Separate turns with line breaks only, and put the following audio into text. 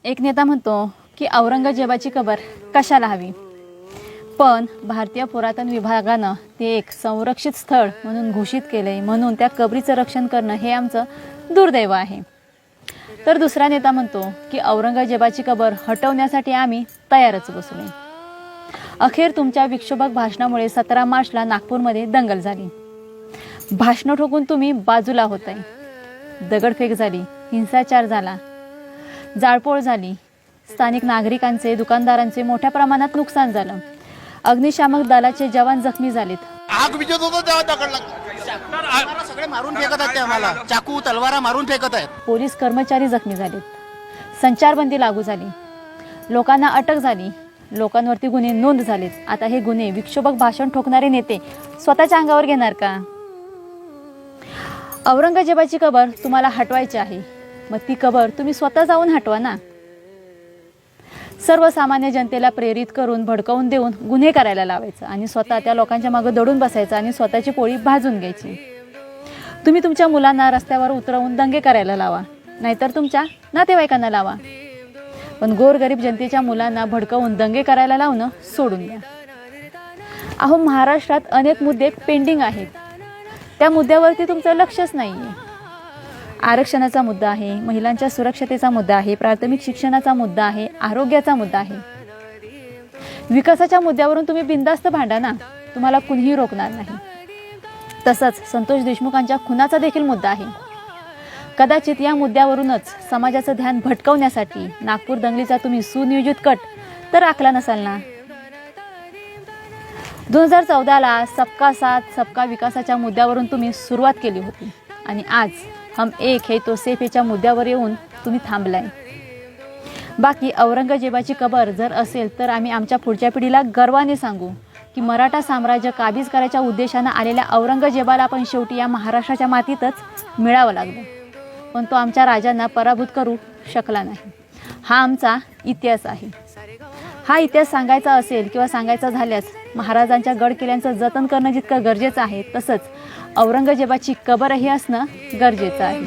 एक नेता म्हणतो की औरंगजेबाची कबर कशाला हवी, पण भारतीय पुरातन विभागानं ते एक संरक्षित स्थळ म्हणून घोषित केले, म्हणून त्या कबरीचं रक्षण करणं हे आमचं दुर्दैव आहे. तर दुसरा नेता म्हणतो की औरंगजेबाची कबर हटवण्यासाठी आम्ही तयारच बसलोय. अखेर तुमच्या विक्षोभक भाषणामुळे 17 मार्चला नागपूरमध्ये दंगल झाली. भाषणं ठोकून तुम्ही बाजूला होताय. दगडफेक झाली, हिंसाचार झाला, जाळपोळ झाली, स्थानिक नागरिकांचे, दुकानदारांचे मोठ्या प्रमाणात नुकसान झालं. अग्निशामक दलाचे जवान जखमी झालेत.
आग विजत होतो तेव्हा दगड लागला. सगळे मारून फेकत आहेत, ते आम्हाला चाकू तलवारा मारून फेकत आहेत.
पोलीस कर्मचारी जखमी झालेत. संचारबंदी लागू झाली, लोकांना अटक झाली, लोकांवरती गुन्हे नोंद झालेत. आता हे गुन्हे विक्षोभक भाषण ठोकणारे नेते स्वतःच्या अंगावर घेणार का? औरंगजेबाची कबर तुम्हाला हटवायची आहे, मग ती कबर तुम्ही स्वतः जाऊन हटवा ना. सर्वसामान्य जनतेला प्रेरित करून भडकवून देऊन गुन्हे करायला लावायचं आणि स्वतः त्या लोकांच्या मागे दडून बसायचं आणि स्वतःची पोळी भाजून घ्यायची. तुम्ही तुमच्या मुलांना रस्त्यावर उतरवून दंगे करायला लावा, नाहीतर तुमच्या नातेवाईकांना लावा, पण गोरगरीब जनतेच्या मुलांना भडकवून दंगे करायला लावणं सोडून द्या. अहो, महाराष्ट्रात अनेक मुद्दे पेंडिंग आहेत, त्या मुद्द्यावरती तुमचं लक्षच नाही आहे. आरक्षणाचा मुद्दा आहे, महिलांच्या सुरक्षतेचा मुद्दा आहे, प्राथमिक शिक्षणाचा मुद्दा आहे, आरोग्याचा मुद्दा आहे. विकासाच्या मुद्द्यावरून तुम्ही बिनधास्त भांडा ना, तुम्हाला कुणीही रोखणार नाही. तसंच संतोष देशमुखांच्या खुनाचा देखील मुद्दा आहे. कदाचित या मुद्द्यावरूनच समाजाचं ध्यान भटकवण्यासाठी नागपूर दंगलीचा तुम्ही सुनियोजित कट तर आखला नसाल ना. 2014ला सबका साथ सबका विकासाच्या मुद्द्यावरून तुम्ही सुरुवात केली होती आणि आज हम एक है तो सेफ याच्या मुद्द्यावर येऊन तुम्ही थांबलाय. बाकी औरंगजेबाची कबर जर असेल तर आम्ही आमच्या पुढच्या पिढीला गर्वाने सांगू की मराठा साम्राज्य काबीज करायच्या उद्देशानं आलेल्या औरंगजेबाला पण शेवटी या महाराष्ट्राच्या मातीतच मिळावं लागलं, पण तो आमच्या राजांना पराभूत करू शकला नाही. हा आमचा इतिहास आहे. हा इतिहास सांगायचा असेल किंवा सांगायचा झाल्यास महाराजांच्या गड किल्ल्यांचं जतन करणं जितकं गरजेचं आहे, तसंच औरंगजेबाची कबरही असणं गरजेचं आहे.